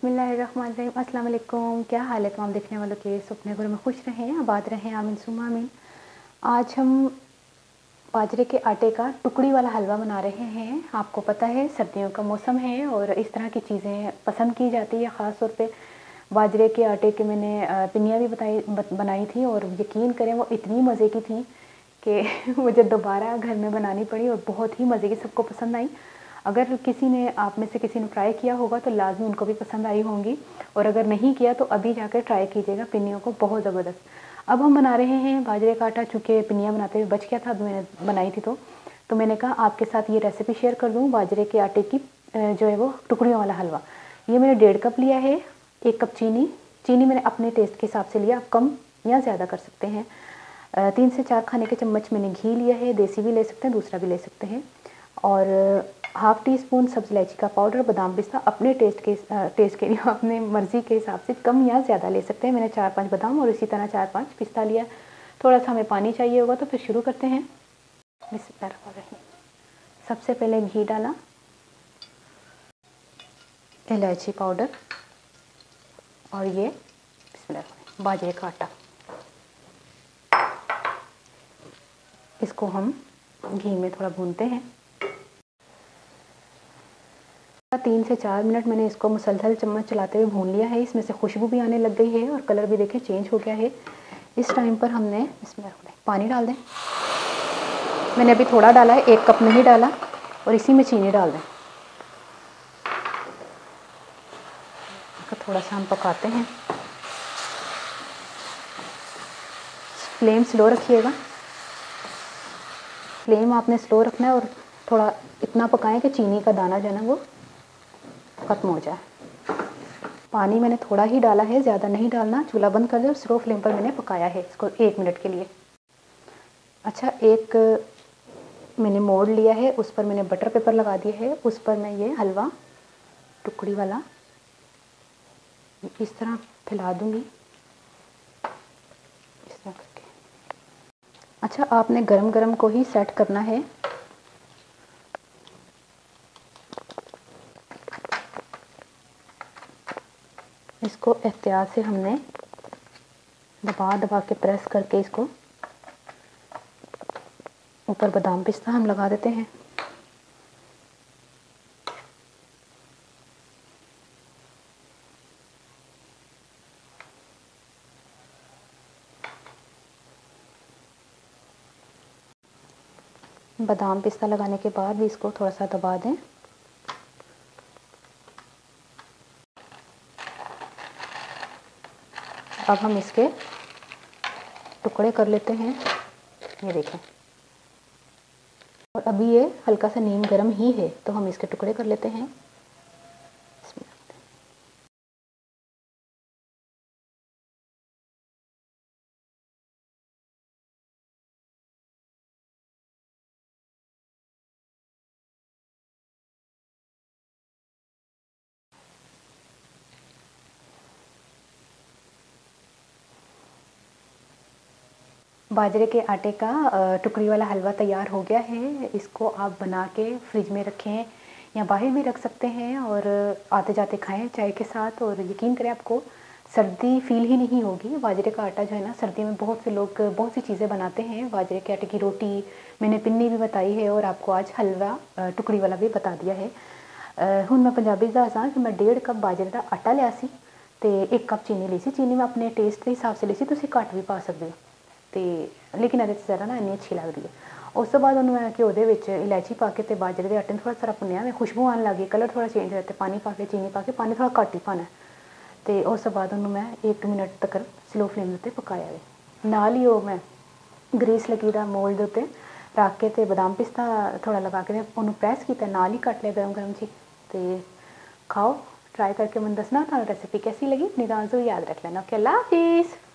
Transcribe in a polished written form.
बिस्मिल्लाहिर्रहमानिर्रहीम। अस्सलाम वालेकुम। क्या हाल है तमाम देखने वालों के? अपने घरों में खुश रहें, आबाद रहें, आमीन सुम्मा आमीन। आज हम बाजरे के आटे का टुकड़ी वाला हलवा बना रहे हैं। आपको पता है सर्दियों का मौसम है और इस तरह की चीज़ें पसंद की जाती है। ख़ास तौर पे बाजरे के आटे की मैंने पिनिया भी बनाई थी और यकीन करें वो इतनी मज़े की थी कि मुझे दोबारा घर में बनानी पड़ी और बहुत ही मज़े की, सबको पसंद आई। अगर किसी ने, आप में से किसी ने ट्राई किया होगा तो लाजमी उनको भी पसंद आई होंगी, और अगर नहीं किया तो अभी जाकर ट्राई कीजिएगा पिनियों को, बहुत ज़बरदस्त। अब हम बना रहे हैं बाजरे का आटा। चूँकि पिनिया बनाते हुए बच गया था, अब मैंने बनाई थी तो मैंने कहा आपके साथ ये रेसिपी शेयर कर दूँ बाजरे के आटे की, जो है वो टुकड़ियों वाला हलवा। ये मैंने 1.5 कप लिया है। 1 कप चीनी मैंने अपने टेस्ट के हिसाब से लिया, आप कम या ज़्यादा कर सकते हैं। 3 से 4 खाने के चम्मच मैंने घी लिया है, देसी भी ले सकते हैं, दूसरा भी ले सकते हैं। और हाफ़ टी स्पून सब्ज़ इलायची का पाउडर, बादाम पिस्ता अपने टेस्ट के लिए अपने मर्ज़ी के हिसाब से कम या ज़्यादा ले सकते हैं। मैंने 4-5 बादाम और इसी तरह 4-5 पिस्ता लिया। थोड़ा सा हमें पानी चाहिए होगा, तो फिर शुरू करते हैं। बिस्मिल्लाह। सबसे पहले घी डाला, इलायची पाउडर और ये बिस्मिल्लाह बाजरे का आटा, इसको हम घी में थोड़ा भूनते हैं। 3 से 4 मिनट मैंने इसको मुसलसल चम्मच चलाते हुए भून लिया है। इसमें से खुशबू भी आने लग गई है और कलर भी देखें चेंज हो गया है। इस टाइम पर हमने इसमें पानी डाल दें। मैंने अभी थोड़ा डाला है, 1 कप नहीं डाला, और इसी में चीनी डाल दें। थोड़ा सा हम पकाते हैं। फ्लेम स्लो रखिएगा, फ्लेम आपने स्लो रखना है और थोड़ा इतना पकाएं कि चीनी का दाना जो है ना वो ख़त्म हो जाए। पानी मैंने थोड़ा ही डाला है, ज़्यादा नहीं डालना। चूल्हा बंद कर दे और स्लो फ्लेम पर मैंने पकाया है इसको 1 मिनट के लिए। अच्छा, एक मैंने मोड़ लिया है, उस पर मैंने बटर पेपर लगा दिया है। उस पर मैं ये हलवा टुकड़ी वाला इस तरह फैला दूँगी, इस तरह करके। अच्छा, आपने गरम गरम को ही सेट करना है। इसको एहतियात से हमने दबा दबा के प्रेस करके इसको ऊपर बादाम पिस्ता हम लगा देते हैं। बादाम पिस्ता लगाने के बाद भी इसको थोड़ा सा दबा दें। अब हम इसके टुकड़े कर लेते हैं, ये देखें। और अभी ये हल्का सा नीम गर्म ही है, तो हम इसके टुकड़े कर लेते हैं। बाजरे के आटे का टुकड़ी वाला हलवा तैयार हो गया है। इसको आप बना के फ्रिज में रखें या बाहर भी रख सकते हैं और आते जाते खाएं चाय के साथ, और यकीन करें आपको सर्दी फील ही नहीं होगी। बाजरे का आटा जो है ना, सर्दी में बहुत से लोग बहुत सी चीज़ें बनाते हैं। बाजरे के आटे की रोटी, मैंने पिन्नी भी बताई है, और आपको आज हलवा टुकड़ी वाला भी बता दिया है। हूँ मैं पंजाबी दसा कि मैं 1.5 कप बाजरे का आटा लिया सी ते 1 कप चीनी ली सी। चीनी मैं अपने टेस्ट के हिसाब से ली सी, तुसीं घट भी पा सकते हो, तो लेकिन ये ज़रा ना इन्नी अच्छी लग रही है। उस तो बाद उन्होंने घ्यो के इलायची पा के बाजरे के आटे थोड़ा सारा भुनिया, मैं खुशबू आने लगी, कलर थोड़ा चेंज होया, पानी पा के चीनी पा के, पानी थोड़ा घट ही पाना। तो उस बाद उन्होंने मैं 1 मिनट तक स्लो फ्लेम उत्ते पकाया है। नाल ही वो मैं ग्रीस लगी दा मोल्ड के उत्ते रख के ते बादाम पिस्ता थोड़ा लगा के उन्होंने प्रैस किया, नाल ही कट लिया गरम गरम जी। तो खाओ, ट्राई करके मैं दसना तो रेसिपी कैसी लगी। अपनी राज़ याद रख लेना। ओके, अल्लाह हाफिज़।